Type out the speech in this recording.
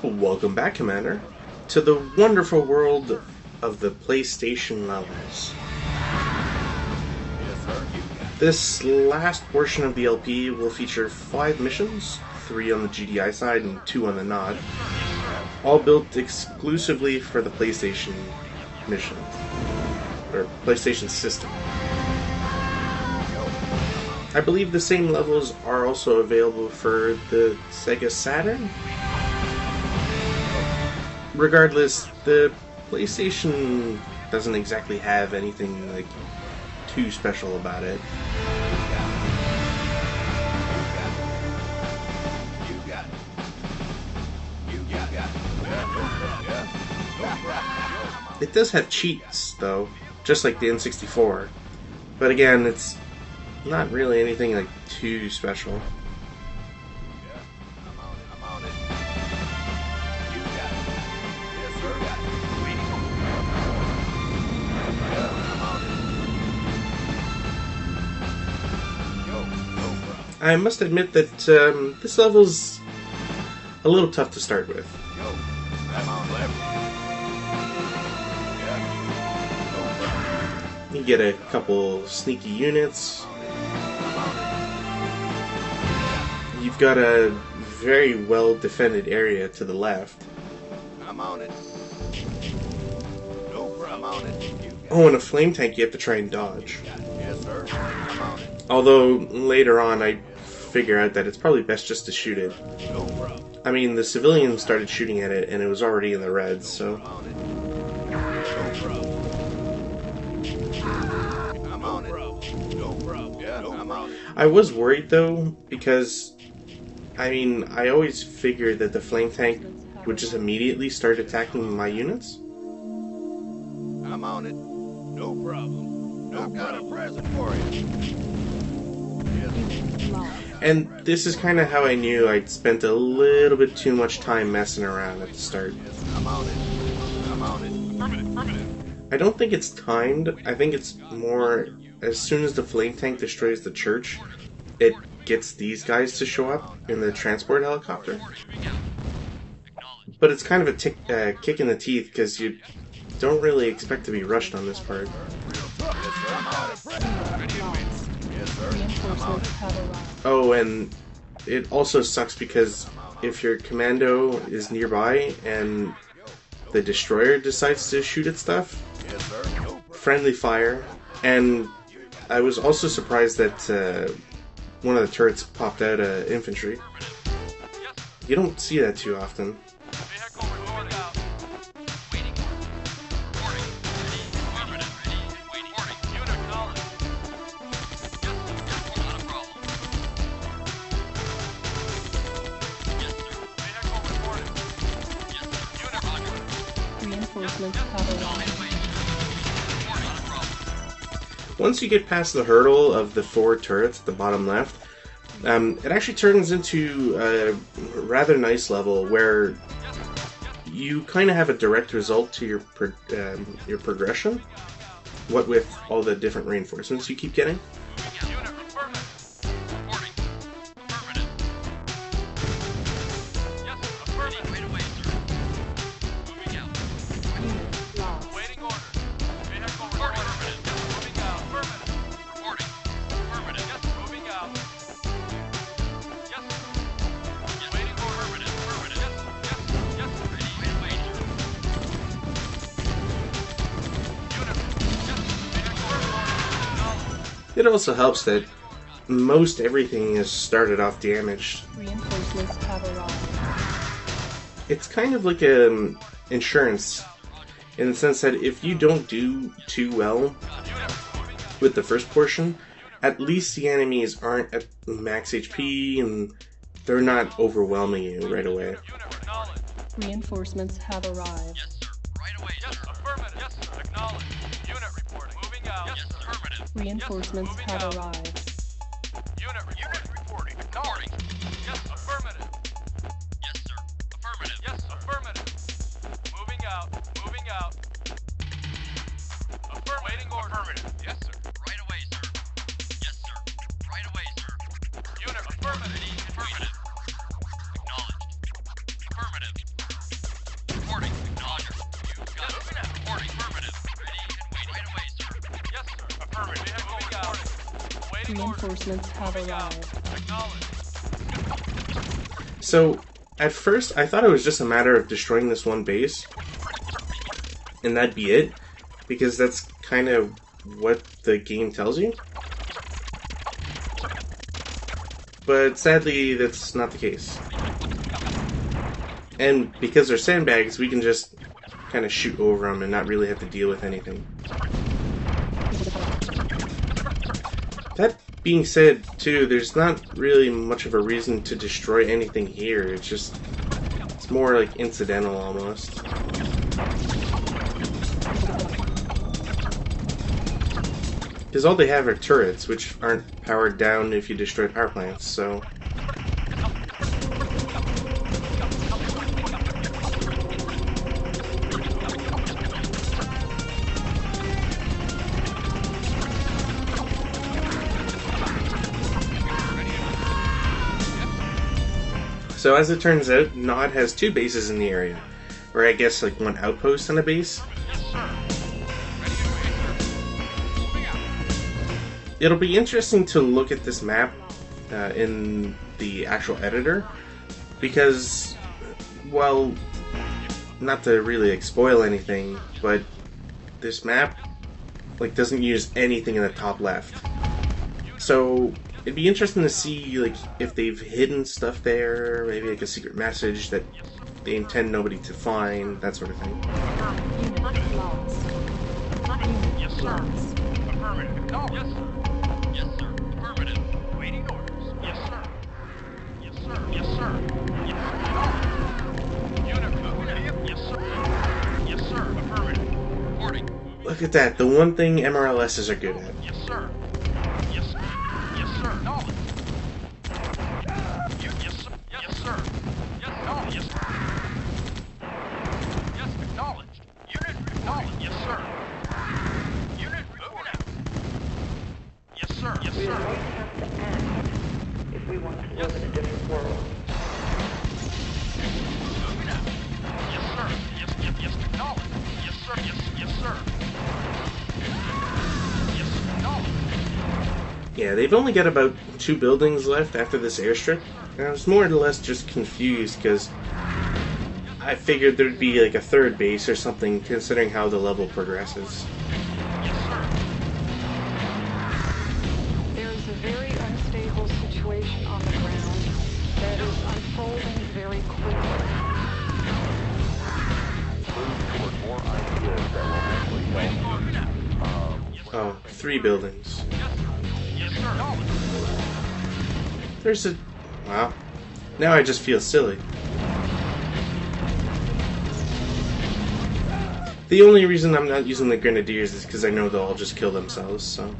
Welcome back, Commander, to the wonderful world of the PlayStation levels. This last portion of the LP will feature 5 missions, 3 on the GDI side and 2 on the NOD, all built exclusively for the PlayStation mission, or PlayStation system. I believe the same levels are also available for the Sega Saturn. Regardless, the PlayStation doesn't exactly have anything like too special about it. It does have cheats, though, just like the N64. But again, it's not really anything like too special. I must admit that this level's a little tough to start with. You get a couple sneaky units. You've got a very well defended area to the left. I'm on it. No problem. Oh, and a flame tank you have to try and dodge. Yes, sir. I'm on it. Although later on I figure out that it's probably best just to shoot it. No problem. I mean, the civilians started shooting at it and it was already in the red, so. I'm on it. No problem. Yeah, I'm on it. I was worried though, because I mean, I always figured that the flame tank would just immediately start attacking my units. I'm on it. No problem. I've got a present for you. And this is kind of how I knew I'd spent a little bit too much time messing around at the start. I'm on it. I'm on it. I don't think it's timed. I think it's more as soon as the flame tank destroys the church, it gets these guys to show up in the transport helicopter. But it's kind of a kick in the teeth because you don't really expect to be rushed on this part. Oh, and it also sucks because if your commando is nearby and the destroyer decides to shoot at stuff, friendly fire. And I was also surprised that one of the turrets popped out infantry. You don't see that too often. Once you get past the hurdle of the 4 turrets at the bottom left, it actually turns into a rather nice level where you kind of have a direct result to your progression, what with all the different reinforcements you keep getting. It also helps that most everything is started off damaged. Reinforcements have arrived. It's kind of like an insurance, in the sense that if you don't do too well with the first portion, at least the enemies aren't at max HP and they're not overwhelming you right away. Reinforcements have arrived. Yes, sir. Right away, yes, sir. Affirmative. Yes, sir. Acknowledged. Unit reporting. Moving out. Yes, sir. Affirmative. Reinforcements Yes, have arrived. Unit reporting. Acknowledged. Yes, affirmative. Yes, sir. Affirmative. Yes, affirmative. Moving out. Moving out. Waiting order. Affirmative. Yes, sir. Right away, sir. Yes, sir. Right away, sir. Unit affirmative. Affirmative. Acknowledged. Affirmative. Reinforcements have arrived. Acknowledged. So, at first, I thought it was just a matter of destroying this one base, and that'd be it, because that's kind of what the game tells you. But sadly, that's not the case. And because they're sandbags, we can just kind of shoot over them and not really have to deal with anything. That being said, too, there's not really much of a reason to destroy anything here. It's more like incidental almost. Because all they have are turrets, which aren't powered down if you destroy power plants, so... So as it turns out, Nod has 2 bases in the area, or I guess like 1 outpost and a base. Yes, sir. Ready to move, sir. Moving out. It'll be interesting to look at this map in the actual editor, because, well, not to really spoil anything, but this map like doesn't use anything in the top left. So it'd be interesting to see like if they've hidden stuff there, maybe like a secret message that they intend nobody to find, that sort of thing. Unit lost. Yes, sir. Lost. Affirmative. Acknowledged. Yes, sir. Yes, sir. Affirmative. Waiting orders. Yes, sir. Yes, sir. Yes, sir. Yes, sir. Acknowledged. Unit moving. Yes, sir. Yes, sir. Affirmative. Reporting. Look at that, the one thing MRLSs are good at. Yes, sir. Yes, sir. Yes, sir. Acknowledged. Yes, sir. Yes, sir. Yes, acknowledged. Yes, sir. Yes, acknowledged. Unit acknowledged. Yes, sir. Unit reporting. Yes, sir. Yes, We are sir. going to have to act if we want to live in a different world. Moving out. Yes, sir. Yes, yes, yes, acknowledged. Yes, sir. Yes, yes, sir. Yes, acknowledged. Yeah, they've only got about 2 buildings left after this airstrip, and I was more or less just confused because I figured there'd be like a 3rd base or something considering how the level progresses. Yes, sir. There is a very unstable situation on the ground that is unfolding very quickly. Oh, 3 buildings. Yes, sir. Acknowledged. There's a... Wow. Now I just feel silly. The only reason I'm not using the Grenadiers is because I know they'll all just kill themselves, so...